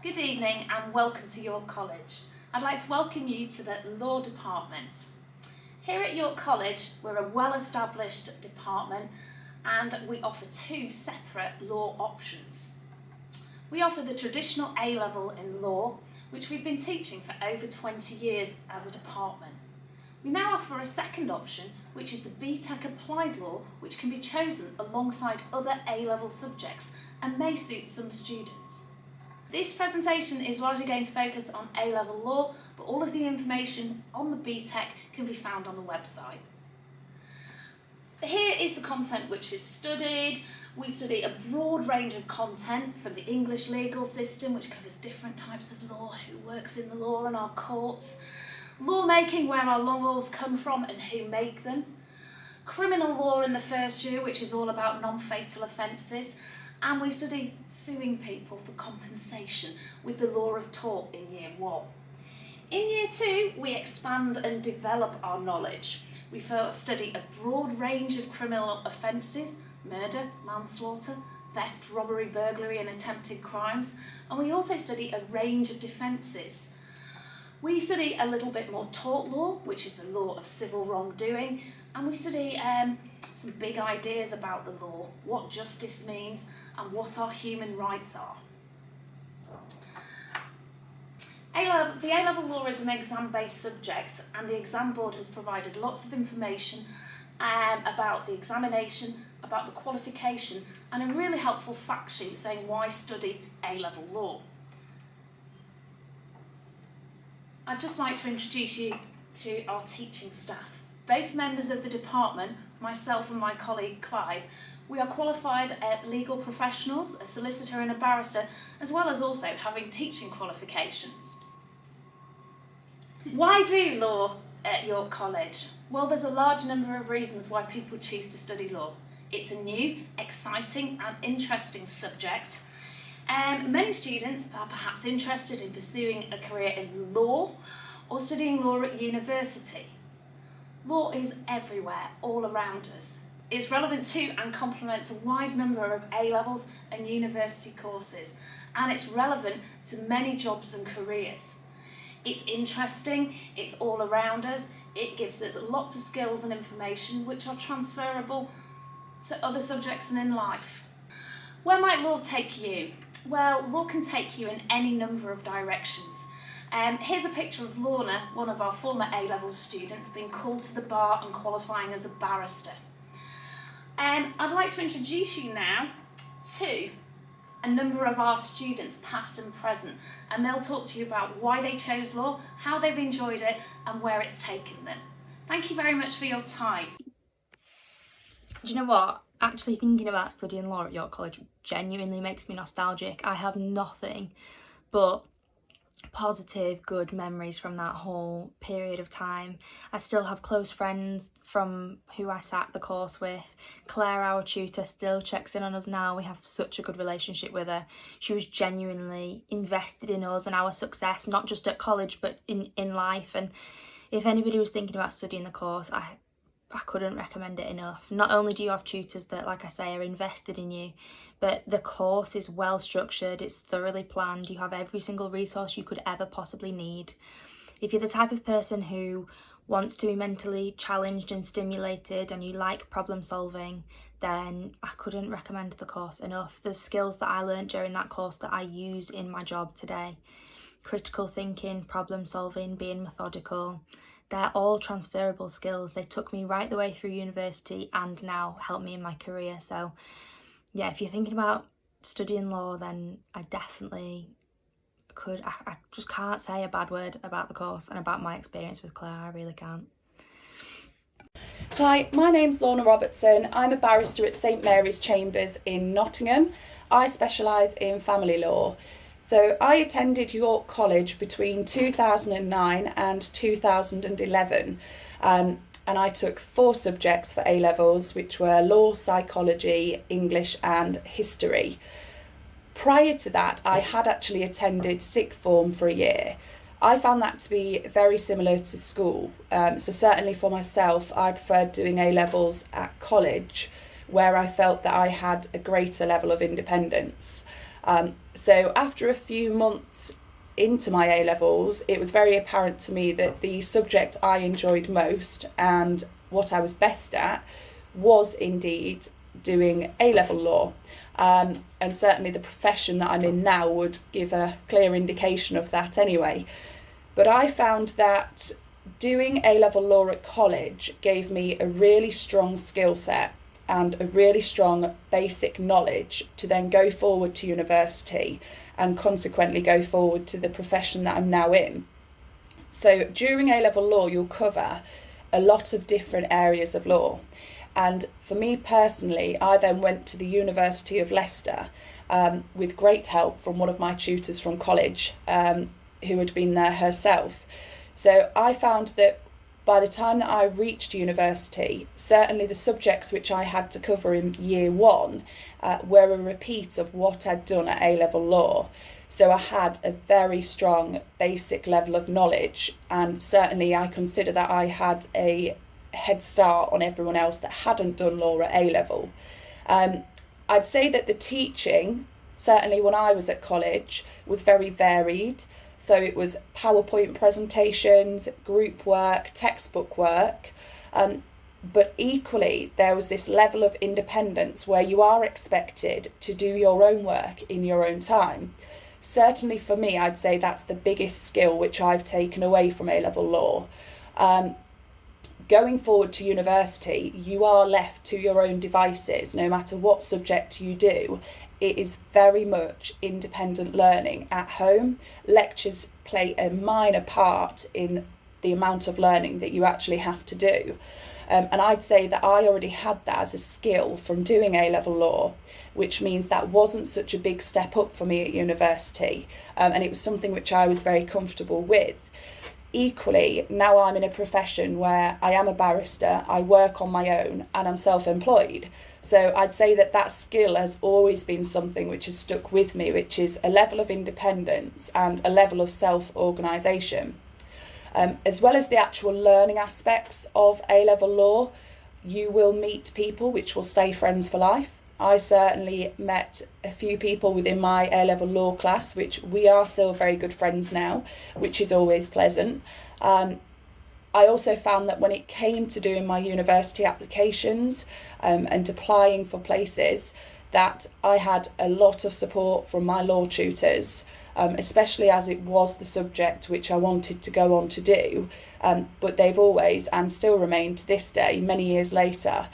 Good evening and welcome to York College. I'd like to welcome you to the Law Department. Here at York College, we're a well-established department and we offer two separate law options. We offer the traditional A-level in law, which we've been teaching for over 20 years as a department. We now offer a second option, which is the BTEC Applied Law, which can be chosen alongside other A-level subjects and may suit some students. This presentation is largely going to focus on A-level law, but all of the information on the BTEC can be found on the website. Here is the content which is studied. We study a broad range of content from the English legal system, which covers different types of law, who works in the law and our courts, lawmaking, where our laws come from and who make them, criminal law in the first year, which is all about non-fatal offences, and we study suing people for compensation with the law of tort in year 1. In year 2, we expand and develop our knowledge. We first study a broad range of criminal offences: murder, manslaughter, theft, robbery, burglary and attempted crimes, and we also study a range of defences. We study a little bit more tort law, which is the law of civil wrongdoing, and we study some big ideas about the law, what justice means and what our human rights are. The A-level law is an exam-based subject, and the exam board has provided lots of information about the examination, about the qualification, and a really helpful fact sheet saying why study A-level law. I'd just like to introduce you to our teaching staff. Both members of the department, myself and my colleague Clive, we are qualified legal professionals, a solicitor and a barrister, as well as also having teaching qualifications. Why do law at York College? Well, there's a large number of reasons why people choose to study law. It's a new, exciting and interesting subject. Many students are perhaps interested in pursuing a career in law or studying law at university. Law is everywhere, all around us. It's relevant to and complements a wide number of A-levels and university courses, and it's relevant to many jobs and careers. It's interesting, it's all around us, it gives us lots of skills and information which are transferable to other subjects and in life. Where might law take you? Well, law can take you in any number of directions. Here's a picture of Lorna, one of our former A-level students, being called to the bar and qualifying as a barrister. I'd like to introduce you now to a number of our students, past and present, and they'll talk to you about why they chose law, how they've enjoyed it, and where it's taken them. Thank you very much for your time. Do you know what? Actually thinking about studying law at York College genuinely makes me nostalgic. I have nothing but positive, good memories from that whole period of time. I still have close friends from who I sat the course with. Claire, our tutor, still checks in on us now. We have such a good relationship with her. She was genuinely invested in us and our success, not just at college but in life. And if anybody was thinking about studying the course, I couldn't recommend it enough. Not only do you have tutors that, like I say, are invested in you, but the course is well structured, it's thoroughly planned, you have every single resource you could ever possibly need. If you're the type of person who wants to be mentally challenged and stimulated and you like problem solving, then I couldn't recommend the course enough. The skills that I learned during that course that I use in my job today, critical thinking, problem solving, being methodical, they're all transferable skills. They took me right the way through university and now help me in my career. So yeah, if you're thinking about studying law, then I definitely could. I just can't say a bad word about the course and about my experience with Claire. I really can't. Hi, my name's Lorna Robertson. I'm a barrister at St Mary's Chambers in Nottingham. I specialise in family law. So I attended York College between 2009 and 2011, and I took 4 subjects for A-levels, which were law, psychology, English and history. Prior to that, I had actually attended sixth form for a year. I found that to be very similar to school, so certainly for myself, I preferred doing A-levels at college, where I felt that I had a greater level of independence. So after a few months into my A-levels, it was very apparent to me that the subject I enjoyed most and what I was best at was indeed doing A-level law. And certainly the profession that I'm in now would give a clear indication of that anyway. But I found that doing A-level law at college gave me a really strong skill set and a really strong basic knowledge to then go forward to university and consequently go forward to the profession that I'm now in. So during A-level law, you'll cover a lot of different areas of law. And for me personally, I then went to the University of Leicester with great help from one of my tutors from college who had been there herself. So I found that by the time that I reached university, certainly the subjects which I had to cover in year one were a repeat of what I'd done at A-level law. So I had a very strong basic level of knowledge, and certainly I consider that I had a head start on everyone else that hadn't done law at A-level. I'd say that the teaching, certainly when I was at college, was very varied. So it was PowerPoint presentations, group work, textbook work, but equally there was this level of independence where you are expected to do your own work in your own time. Certainly for me, I'd say that's the biggest skill which I've taken away from A-level law. Going forward to university, you are left to your own devices, no matter what subject you do. It is very much independent learning at home. Lectures play a minor part in the amount of learning that you actually have to do. And I'd say that I already had that as a skill from doing A-level law, which means that wasn't such a big step up for me at university. And it was something which I was very comfortable with. Equally, now I'm in a profession where I am a barrister, I work on my own, and I'm self-employed. So I'd say that that skill has always been something which has stuck with me, which is a level of independence and a level of self-organisation. As well as the actual learning aspects of A-level law, you will meet people which will stay friends for life. I certainly met a few people within my A-level law class, which we are still very good friends now, which is always pleasant. I also found that when it came to doing my university applications and applying for places, that I had a lot of support from my law tutors, especially as it was the subject which I wanted to go on to do. But they've always, and still remain to this day, many years later,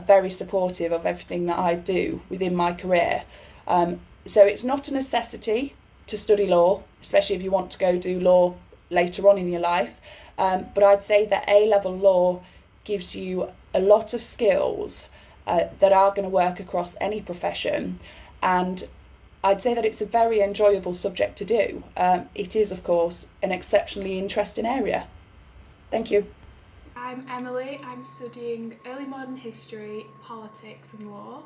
very supportive of everything that I do within my career. So it's not a necessity to study law, especially if you want to go do law later on in your life. But I'd say that A-level law gives you a lot of skills that are going to work across any profession, and I'd say that it's a very enjoyable subject to do. It is, of course, an exceptionally interesting area. Thank you. I'm Emily. I'm studying early modern history, politics and law.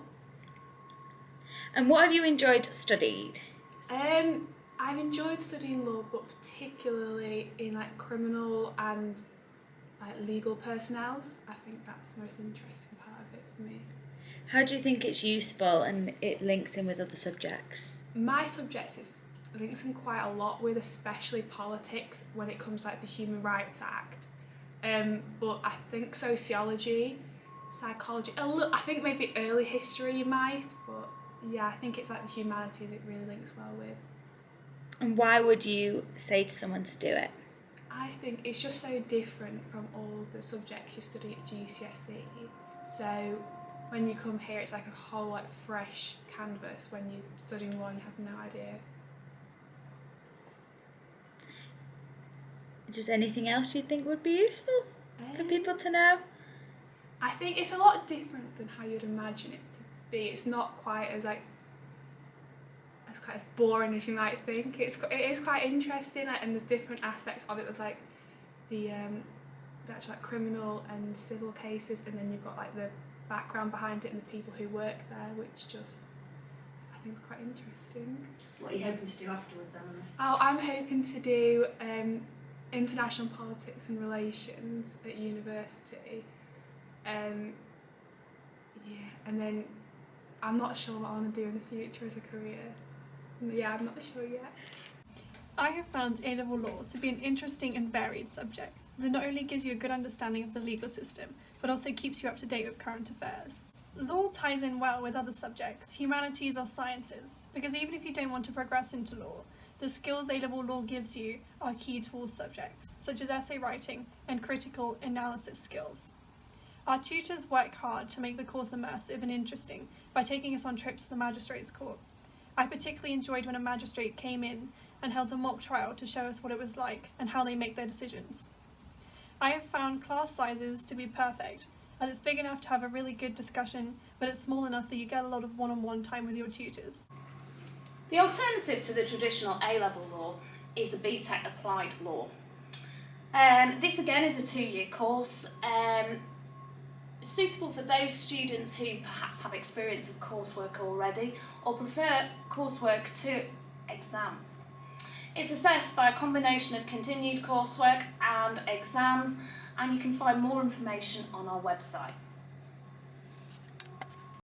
And what have you enjoyed studied? I've enjoyed studying law, but particularly in like criminal and like legal personnels. I think that's the most interesting part of it for me. How do you think it's useful and it links in with other subjects? My subjects is links in quite a lot with, especially politics when it comes like the Human Rights Act. But I think sociology, psychology, I think maybe early history you might, but yeah, I think it's like the humanities it really links well with. And why would you say to someone to do it? I think it's just so different from all the subjects you study at GCSE. So when you come here, it's like a whole like fresh canvas when you're studying law and you have no idea. Just anything else you think would be useful for people to know? I think it's a lot different than how you'd imagine it to be. It's not quite as like as boring as you might think. It is quite interesting, and there's different aspects of it. There's like the actual like criminal and civil cases, and then you've got like the background behind it and the people who work there, which just I think is quite interesting. What are you hoping to do afterwards, Emily? Oh, I'm hoping to do international politics and relations at university. Yeah, and then I'm not sure what I want to do in the future as a career. Yeah, I'm not sure yet. I have found A-level law to be an interesting and varied subject that not only gives you a good understanding of the legal system, but also keeps you up to date with current affairs. Law ties in well with other subjects, humanities or sciences, because even if you don't want to progress into law, the skills A-level law gives you are key to all subjects, such as essay writing and critical analysis skills. Our tutors work hard to make the course immersive and interesting by taking us on trips to the magistrates' court. I particularly enjoyed when a magistrate came in and held a mock trial to show us what it was like and how they make their decisions. I have found class sizes to be perfect, as it's big enough to have a really good discussion, but it's small enough that you get a lot of one-on-one time with your tutors. The alternative to the traditional A-level law is the BTEC Applied Law. This again is a 2-year course, suitable for those students who perhaps have experience of coursework already or prefer coursework to exams. It's assessed by a combination of continued coursework and exams, and you can find more information on our website.